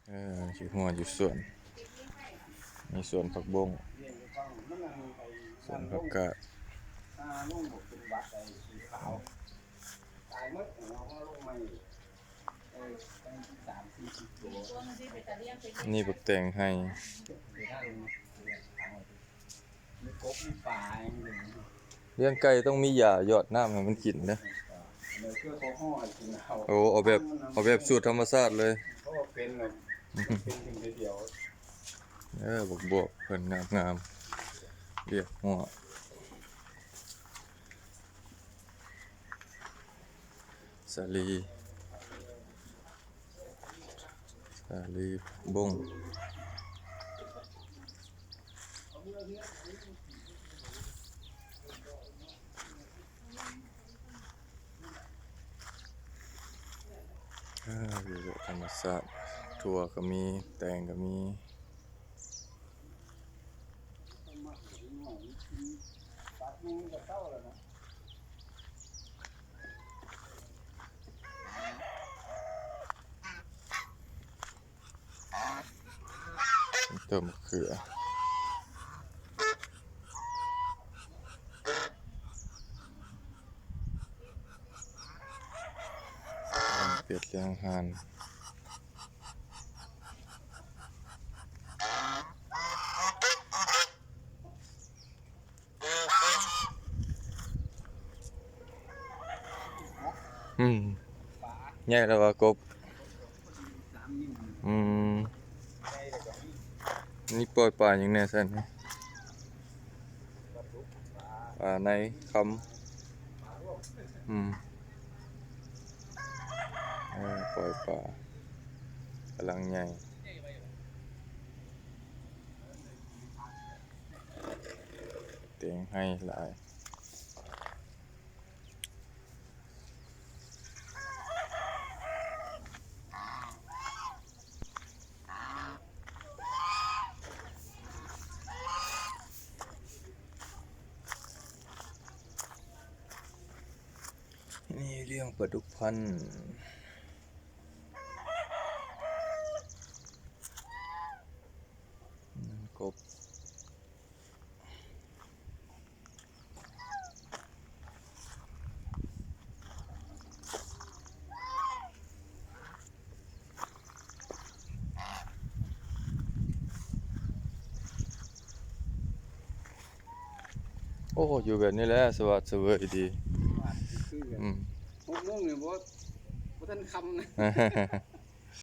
อยู่หัวอยู่สวนมีสวนผักบงสวนผักกาดนี่บักแตงให้เลี้ยงไก่ต้องมีหญ้าหยอดน้ำให้มันกินนะโอ้เอาแบบสูตรธรรมชาติเลยบวกเพิ่นงามเรียกหัวสาลีบงอยู่ธรรมชาติถั่วก็มีแตงก็มีต้นมะเขือเปียดเลี้ยงห่านใหญ่แล้วว่ากบนี่ปล่อยปลาอย่างแน่สันปลาในคำปล่อยปลากำลังใหญ่เตียงให้หลายนี่เรื่องปลาดุกพันธุ์กบโอ้อยู่แบบนี้แหละสวัสดิ์เสวยดี6 โมงเนี่ยบ่ทันค่ำนะ